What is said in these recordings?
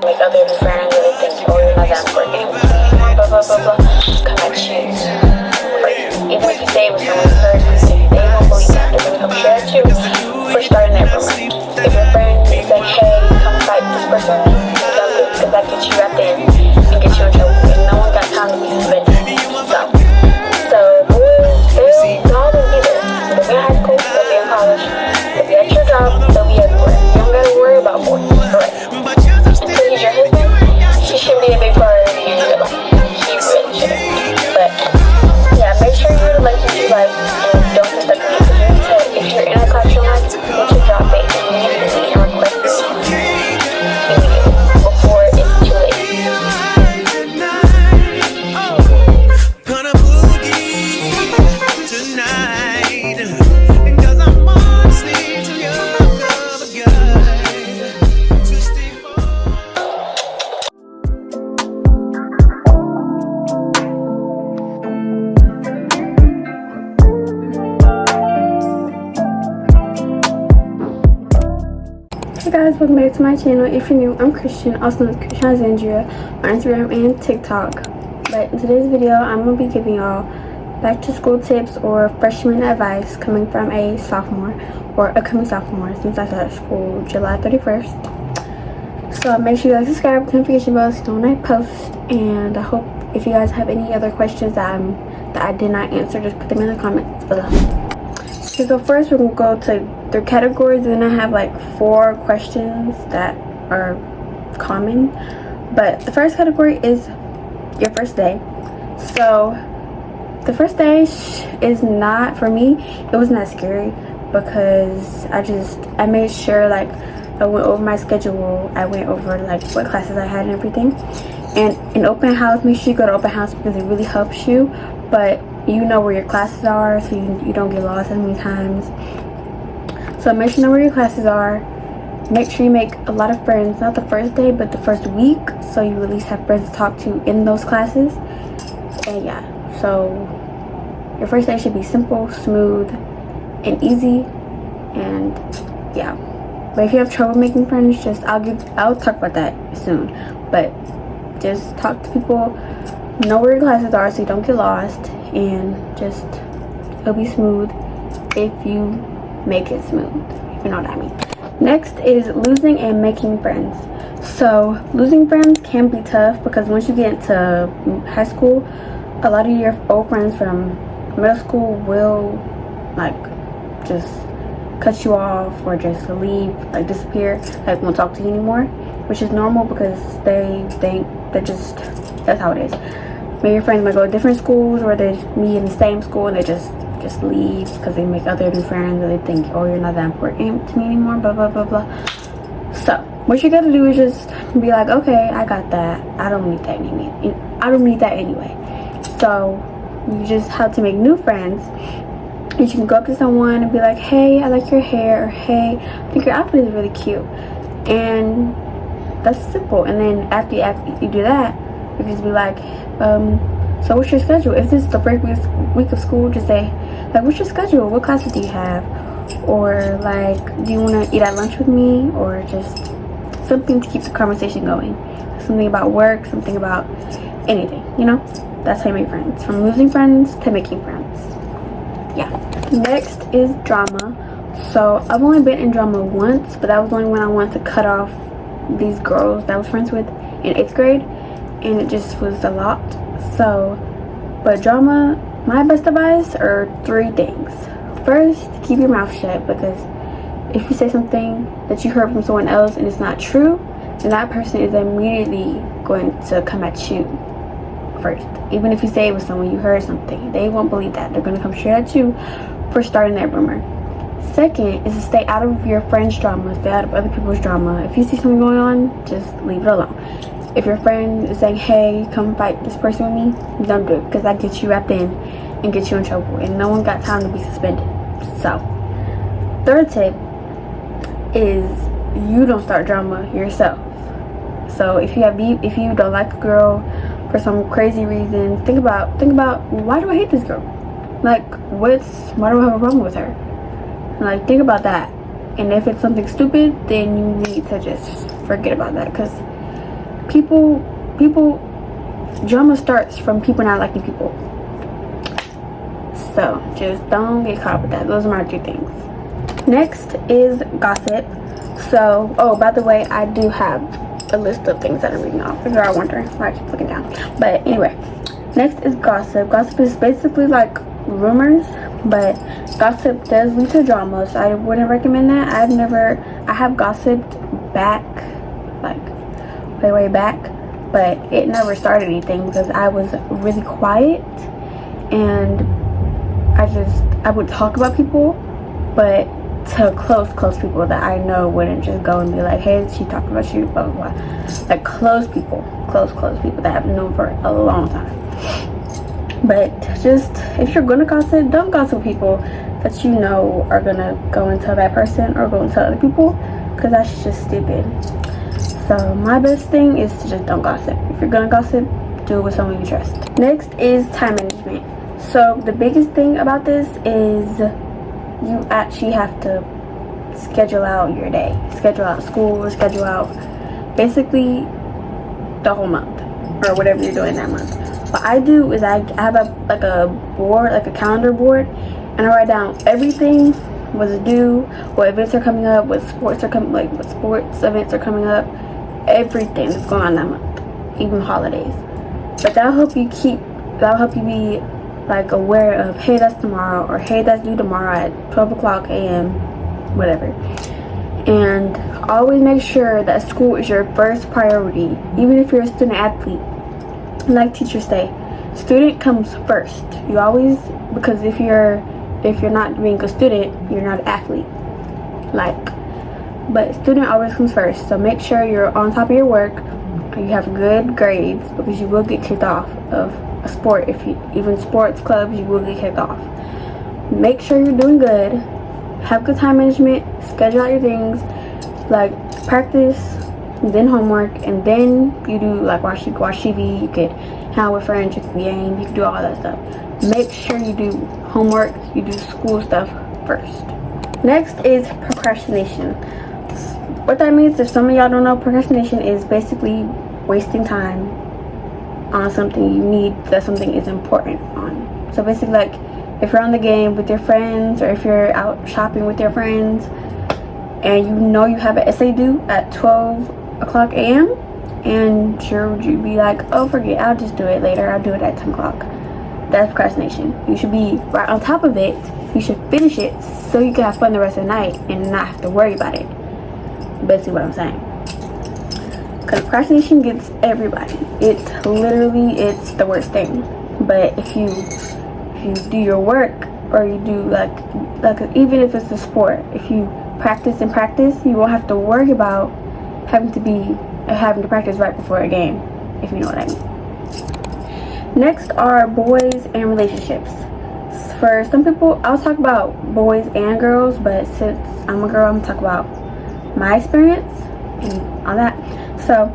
make other friends really think, oh, you're not that important, blah blah blah blah, come at you. Even if you say it was someone first, they won't believe that. They're gonna come share it too for starting their rumor. If your friend is like, hey, come fight this person, don't do it, because that gets you wrapped in and gets you in trouble, and no one got time to be suspended. So boys, y'all don't be there. They'll be in high school, they'll be in college, they'll be at your job, they'll be everywhere. You don't gotta worry about boys, correct? Until he's your husband, he shouldn't be a big priority in your life. He really shouldn't. But yeah, make sure you're the legend you like, and don't get stuck in it. Because you need to, if you're in a class you like, you need to drop it immediately and request it immediately before it's too late. Hey guys, welcome back to my channel. If you're new, I'm Christian, also known as Christian Alexandria on Instagram and TikTok. But in today's video, I'm going to be giving y'all back to school tips or freshman advice coming from a sophomore or upcoming sophomore, since I started school July 31st. So make sure you guys subscribe with notification bells so when I post. And I hope if you guys have any other questions that I did not answer, just put them in the comments below. Okay, so first we're going to go to their categories, and then I have like 4 questions that are common. But the first category is your first day. So the first day is not, for me, it wasn't that scary because I made sure like I went over my schedule. I went over like what classes I had and everything. And in open house, make sure you go to open house because it really helps you. But you know where your classes are, so you don't get lost as many times. So make sure you know where your classes are. Make sure you make a lot of friends, not the first day, but the first week, so you at least have friends to talk to in those classes. And yeah, so your first day should be simple, smooth, and easy. And yeah, but if you have trouble making friends, I'll talk about that soon. But just talk to people, know where your classes are so you don't get lost, and just it'll be smooth if you make it smooth, if you know what I mean. Next is losing and making friends. So losing friends can be tough because once you get into high school, a lot of your old friends from middle school will like just cut you off or just leave, like disappear, like won't talk to you anymore, which is normal because they think that's how it is. Maybe your friends might go to different schools or they meet in the same school and they just leave because they make other new friends and they think, oh, you're not that important to me anymore, blah blah blah blah. So what you gotta do is just be like, okay, I got that, I don't need that anyway. So you just have to make new friends. You can go up to someone and be like, hey, I like your hair, or hey, I think your outfit is really cute. And that's simple. And then after you do that, you can just be like, so what's your schedule? If this is the first week of school, just say like, what's your schedule? What classes do you have? Or like, do you want to eat at lunch with me? Or just something to keep the conversation going. Something about work, something about anything, you know? That's how you make friends. From losing friends to making friends. Yeah. Next is drama. So I've only been in drama once, but that was only when I wanted to cut off these girls that I was friends with in 8th grade, and it just was a lot. So, but drama, my best advice are 3 things. First, keep your mouth shut, because if you say something that you heard from someone else and it's not true, then that person is immediately going to come at you first. Even if you say it was someone you heard something, they won't believe that. They're going to come straight at you for starting that rumor. Second is to stay out of your friends' drama, stay out of other people's drama. If you see something going on, just leave it alone. If your friend is saying, hey, come fight this person with me, don't do it, because that gets you wrapped in and gets you in trouble, and no one got time to be suspended. So, third tip is you don't start drama yourself. So if you don't like a girl for some crazy reason, think about why do I hate this girl? Like, why do I have a problem with her? Like, think about that. And if it's something stupid, then you need to just forget about that, because drama starts from people not liking people. So just don't get caught with that. Those are my 2 things. Next is gossip. So, oh, by the way, I do have a list of things that I'm reading off if you are wondering why I keep looking down. But anyway, next is gossip. Gossip is basically like rumors, but gossip does lead to drama, so I wouldn't recommend that. I have gossiped back, like way back, but it never started anything because I was really quiet, and I would talk about people, but to close people that I know wouldn't just go and be like, hey, she talked about you, blah blah blah. Like close people that I've known for a long time. But just, if you're gonna gossip, don't gossip people that you know are gonna go and tell that person or go and tell other people, because that's just stupid. So my best thing is to just don't gossip. If you're gonna gossip, do it with someone you trust. Next is time management. So the biggest thing about this is you actually have to schedule out your day, schedule out school, schedule out basically the whole month or whatever you're doing that month. What I do is I have a board, like a calendar board, and I write down everything what's due, what events are coming up, what sports events are coming up, everything that's going on that month, even holidays. But that'll help you be like aware of, hey, that's tomorrow, or hey, that's due tomorrow at 12 o'clock a.m., whatever. And always make sure that school is your first priority, even if you're a student athlete. Like teachers say, student comes first. You always, because if you're not being a student, you're not an athlete. But student always comes first. So make sure you're on top of your work, and you have good grades, because you will get kicked off of a sport. Even sports clubs, you will get kicked off. Make sure you're doing good. Have good time management. Schedule out your things, like practice, then homework, and then you do like watch TV. You could hang out with friends, you could game, you could do all that stuff. Make sure you do homework, you do school stuff first. Next is procrastination. What that means, if some of y'all don't know, procrastination is basically wasting time on something you need, that something is important on. So basically, like if you're on the game with your friends, or if you're out shopping with your friends, and you know you have an essay due at 12 o'clock a.m., and you'd be like, oh, forget, I'll just do it later, I'll do it at 10 o'clock. That's procrastination. You should be right on top of it. You should finish it so you can have fun the rest of the night and not have to worry about it. Basically what I'm saying. Because procrastination gets everybody. It's the worst thing. But if you do your work, or you do like even if it's a sport, if you practice, you won't have to worry about having to practice right before a game, if you know what I mean. Next are boys and relationships. For some people, I'll talk about boys and girls, but since I'm a girl, I'm gonna talk about my experience and all that. So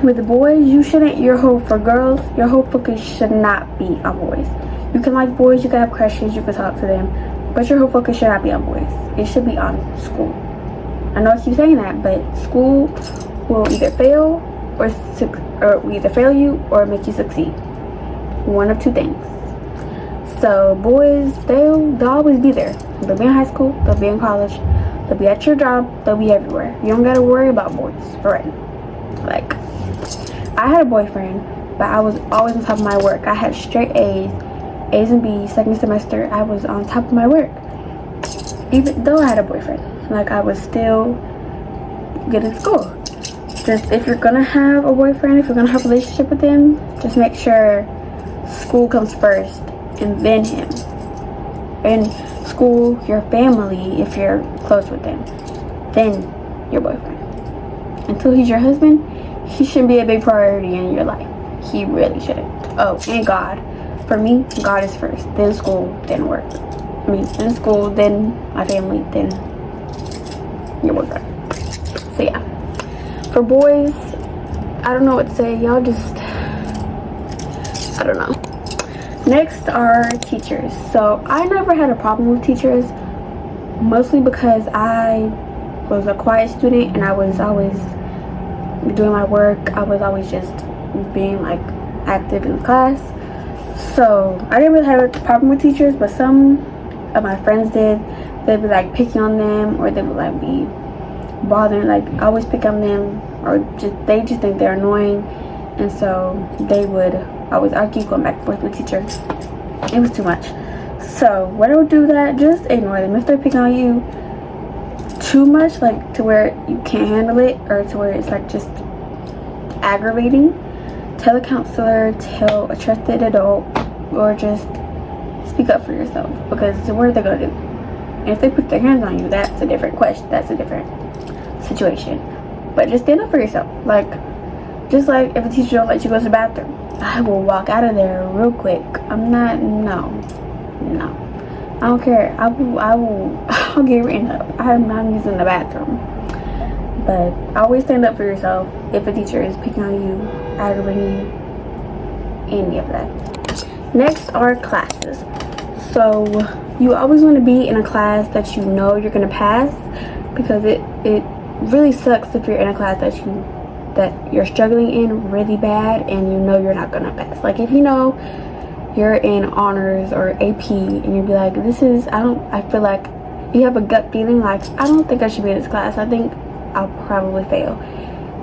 with the boys, your whole focus should not be on boys. You can like boys, you can have crushes, you can talk to them, but your whole focus should not be on boys. It should be on school. I know I keep saying that, but school will either fail you or make you succeed. One of 2 things. So boys, they'll always be there. They'll be in high school, they'll be in college, they'll be at your job, they'll be everywhere. You don't gotta worry about boys, for right. Like, I had a boyfriend, but I was always on top of my work. I had straight A's and B's. Second semester, I was on top of my work. Even though I had a boyfriend, like, I was still good at school. Just, if you're gonna have a boyfriend, if you're gonna have a relationship with him, just make sure school comes first, and then him. And school, your family, if you're close with them, then your boyfriend. Until he's your husband, he shouldn't be a big priority in your life. He really shouldn't. Oh, and God. For me, God is first, then school, then work. Then school, then my family, then your boyfriend. So yeah. For boys, I don't know what to say. Y'all just, I don't know. Next are teachers. So I never had a problem with teachers, mostly because I was a quiet student and I was always doing my work. I was always just being like active in class. So I didn't really have a problem with teachers, but some of my friends did. They'd be like picking on them, or they would like be bothering, like always pick on them, or they just think they're annoying, and so they would always argue, going back and forth with the teacher. It was too much. So when I would do that, just ignore them. If they're picking on you too much, like to where you can't handle it, or to where it's like just aggravating, tell a counselor, tell a trusted adult, or just speak up for yourself, because what are they gonna do? And if they put their hands on you, that's a different question, that's a different situation. But just stand up for yourself. Like, just like if a teacher don't let you go to the bathroom, I will walk out of there real quick. I'm not, no, I don't care. I'll get written up. I'm not using the bathroom. But always stand up for yourself if a teacher is picking on you, aggravating you, any of that. Next are classes. So you always want to be in a class that you know you're going to pass, because it really sucks if you're in a class that you're struggling in really bad and you know you're not going to pass. Like if you know you're in honors or AP and you'll be like, I feel like you have a gut feeling like, I don't think I should be in this class. I think I'll probably fail.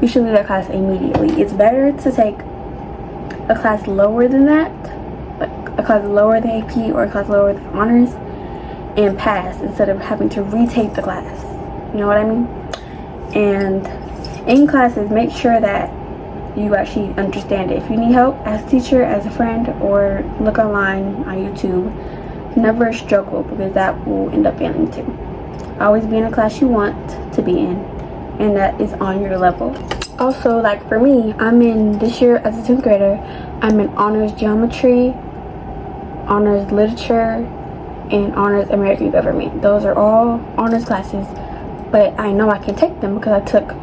You should leave that class immediately. It's better to take a class lower than that, like a class lower than AP or a class lower than honors, and pass instead of having to retake the class. You know what I mean? And in classes, make sure that you actually understand it. If you need help, ask a teacher, as a friend, or look online on YouTube. Never struggle, because that will end up failing too. Always be in a class you want to be in, and that is on your level. Also, like for me, I'm in this year as a 10th grader, I'm in honors geometry, honors literature, and honors American government. Those are all honors classes, but I know I can take them because I took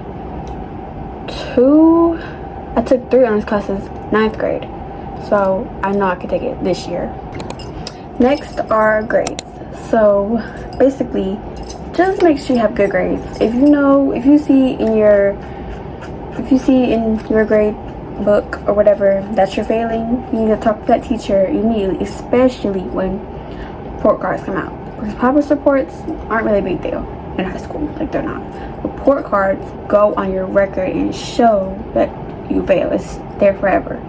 3 honors classes 9th grade, so I know I can take it this year. Next are grades. So basically, just make sure you have good grades. If you see in your grade book or whatever that you're failing, you need to talk to that teacher immediately, especially when report cards come out, because progress reports aren't really a big deal in high school. Like, they're not. Report cards go on your record and show that you fail. It's there forever.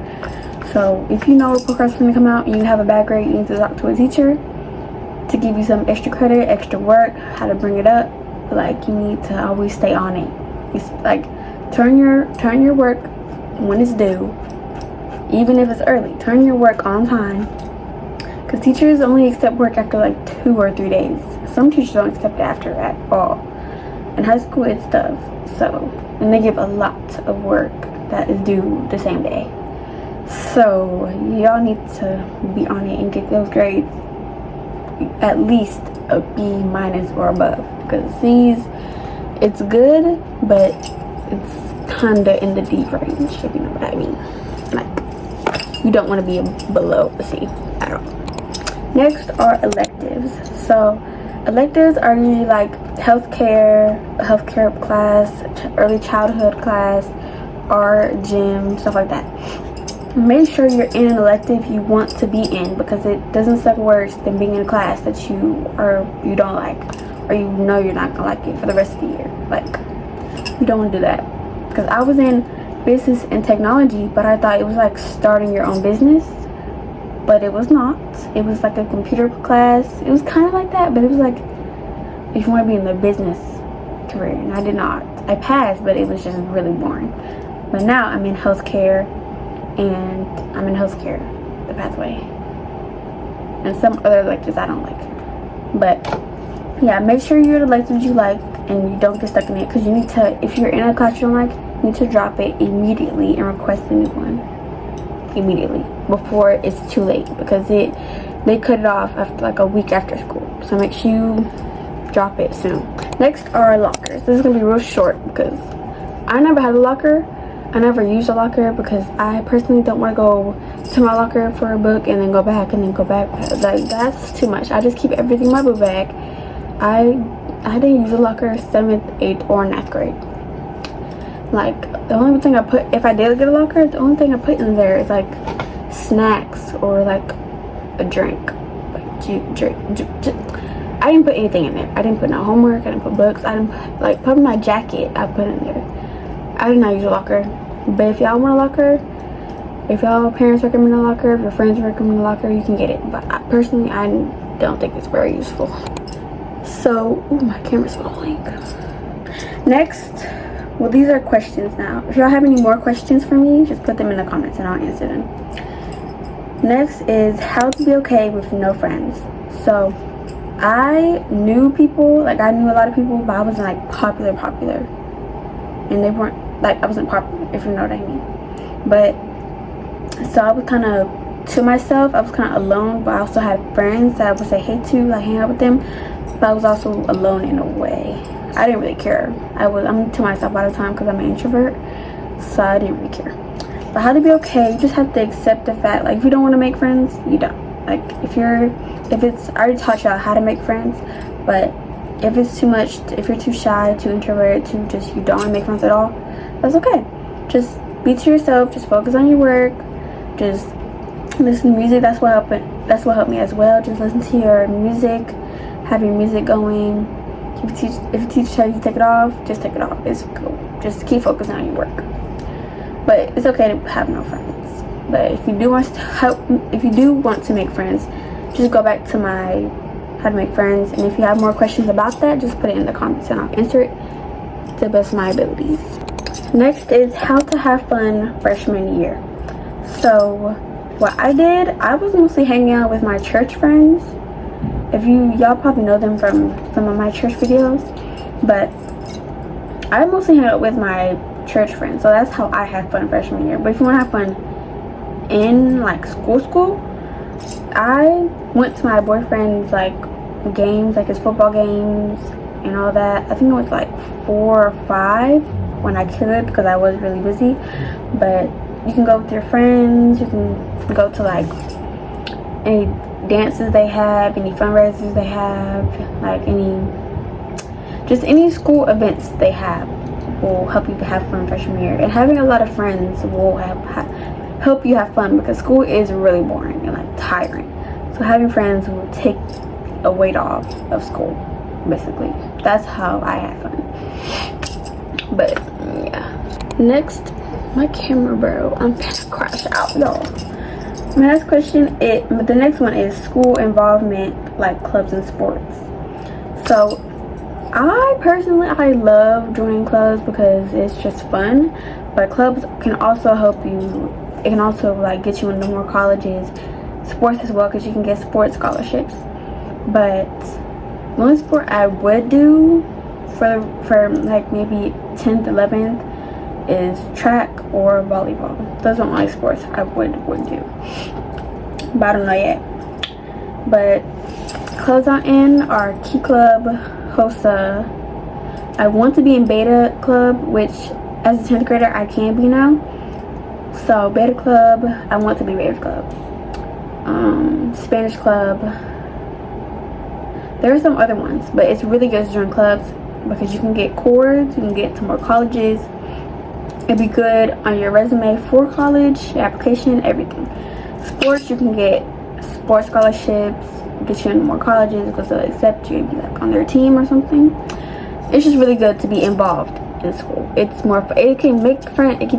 So if you know report cards are going to come out and you have a bad grade, you need to talk to a teacher to give you some extra credit, extra work, how to bring it up. Like, you need to always stay on it. It's like, turn your work when it's due, even if it's early. Turn your work on time, because teachers only accept work after like 2 or 3 days. Some teachers don't accept it after at all. In high school, it's tough. So, and they give a lot of work that is due the same day. So y'all need to be on it and get those grades at least a B- or above, because C's, it's good, but it's kinda in the D range, if you know what I mean. Like, you don't want to be below a C at all. Next are electives. So electives are usually like healthcare class, early childhood class, art, gym, stuff like that. Make sure you're in an elective you want to be in, because it doesn't suck worse than being in a class that you don't like, or you know you're not gonna like it for the rest of the year. Like, you don't want to do that. Because I was in business and technology, but I thought it was like starting your own business, but it was not. It was like a computer class. It was kind of like that, but it was like, if you want to be in the business career, and I did not. I passed, but it was just really boring. But now I'm in healthcare, and I'm in healthcare, the pathway, and some other electives I don't like. But yeah, make sure you're the electives you like and you don't get stuck in it, because you need to, if you're in a class you don't like, you need to drop it immediately and request a new one immediately before it's too late, because they cut it off after like a week after school. So make sure you drop it soon. Next are lockers. This is gonna be real short because I never had a locker. I never used a locker because I personally don't want to go to my locker for a book and then go back and then go back. Like, that's too much. I just keep everything in my book bag. I didn't use a locker 7th, 8th, or 9th grade. Like, the only thing I put, if I did get a locker, the only thing I put in there is like snacks or like a drink. Like, I didn't put anything in there. I didn't put no homework. I didn't put books. I didn't put, like, probably my jacket I put in there. I did not use a locker. But if y'all want a locker, if y'all parents recommend a locker, if your friends recommend a locker, you can get it. But personally, I don't think it's very useful. So, ooh, my camera's falling. Next, well, these are questions now. If y'all have any more questions for me, just put them in the comments and I'll answer them. Next is how to be okay with no friends. So, I knew people, like I knew a lot of people, but I wasn't like popular. And they weren't, like, I wasn't popular, if you know what I mean. But, so I was kind of to myself. I was kind of alone, but I also had friends that I would say hey to, like hang out with them. But I was also alone in a way. I didn't really care. I'm to myself all the time because I'm an introvert, so I didn't really care. But how to be okay, you just have to accept the fact, like if you don't want to make friends, you don't. Like if it's, I already taught y'all how to make friends, but if it's too much, if you're too shy, too introverted, you don't want to make friends at all, that's okay. Just be to yourself, just focus on your work, just listen to music. That's what helped me as well. Just listen to your music, have your music going. If a teacher tells you to take it off, just take it off. It's cool. Just keep focusing on your work. But it's okay to have no friends. But if you do want to make friends, just go back to my how to make friends. And if you have more questions about that, just put it in the comments and I'll answer it to the best of my abilities. Next is how to have fun freshman year. So what I did, I was mostly hanging out with my church friends. If y'all probably know them from some of my church videos, but I mostly hang out with my church friends, so that's how I had fun freshman year. But if you want to have fun in like school, I went to my boyfriend's like games, like his football games and all that. I think it was like 4 or 5 when I could, because I was really busy. But you can go with your friends, you can go to like any dances they have, any fundraisers they have, like any school events they have will help you to have fun freshman year. And having a lot of friends will help you have fun, because school is really boring and like tiring. So having friends will take a weight off of school, basically. That's how I had fun. But yeah. Next, my camera bro, I'm gonna crash out, y'all. My next question, the next one is school involvement, like clubs and sports. So I personally, I love joining clubs because it's just fun, but clubs can also help you. It can also like get you into more colleges, sports as well, because you can get sports scholarships. But the only sport I would do for like maybe 10th, 11th is track or volleyball. Those are the only sports I would do, but I don't know yet. But clubs I'm in are Key Club, HOSA. I want to be in Beta Club, which as a 10th grader I can be now. So Beta Club, I want to be Beta Club. Spanish Club. There are some other ones, but it's really good to join clubs because you can get cords, you can get to more colleges. It'd be good on your resume for college, your application, everything. Sports, you can get sports scholarships, get you into more colleges because they'll accept you, be like on their team or something. It's just really good to be involved in school. It's more, it can make friends, it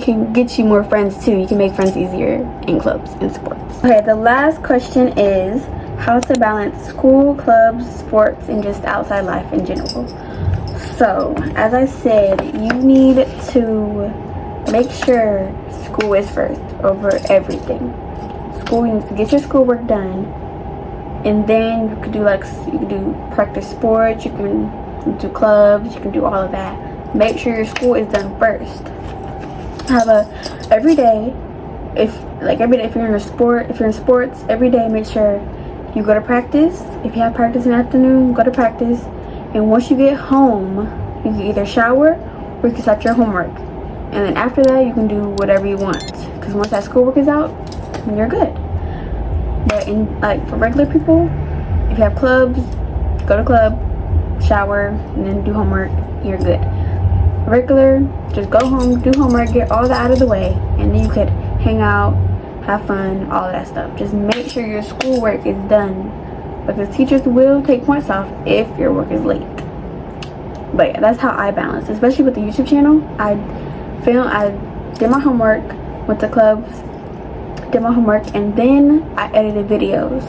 can get you more friends too. You can make friends easier in clubs and sports. Okay, the last question is how to balance school, clubs, sports, and just outside life in general. So, as I said, you need to make sure school is first over everything. School, you need to get your schoolwork done, and then you can do practice sports, you can do clubs, you can do all of that. Make sure your school is done first. Have every day, if you're in sports, every day make sure you go to practice. If you have practice in the afternoon, go to practice. And once you get home, you can either shower or you can start your homework. And then after that, you can do whatever you want. Because once that schoolwork is out, you're good. But for regular people, if you have clubs, go to club, shower, and then do homework, you're good. regular, just go home, do homework, get all that out of the way, and then you could hang out, have fun, all of that stuff. Just make sure your schoolwork is done, because teachers will take points off if your work is late. But yeah, that's how I balance, especially with the YouTube channel. I did my homework, went to clubs, did my homework, and then I edited videos,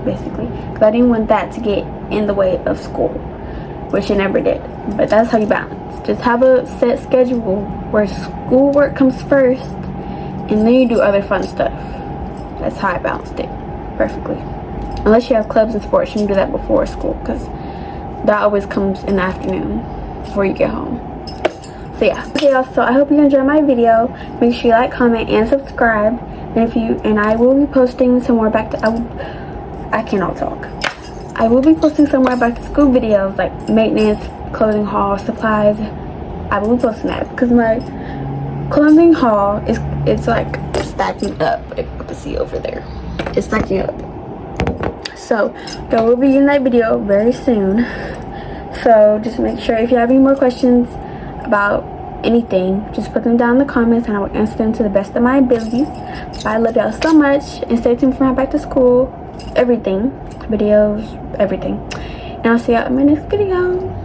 basically, because I didn't want that to get in the way of school, which it never did. But that's how you balance. Just have a set schedule where schoolwork comes first, and then you do other fun stuff. That's how I balanced it perfectly. Unless you have clubs and sports, you can do that before school, because that always comes in the afternoon before you get home. So yeah, okay y'all, so I hope you enjoyed my video. Make sure you like, comment, and subscribe. And I will be posting some more I cannot talk. I will be posting some more back to school videos, like maintenance, clothing haul, supplies. I will be posting that because my clothing haul it's like stacking up. If you can see over there, it's stacking up. So I will be in that video very soon. So just make sure, if you have any more questions about anything, just put them down in the comments and I will answer them to the best of my abilities. But I love y'all so much, and stay tuned for my back to school everything, videos, everything, and I'll see y'all in my next video.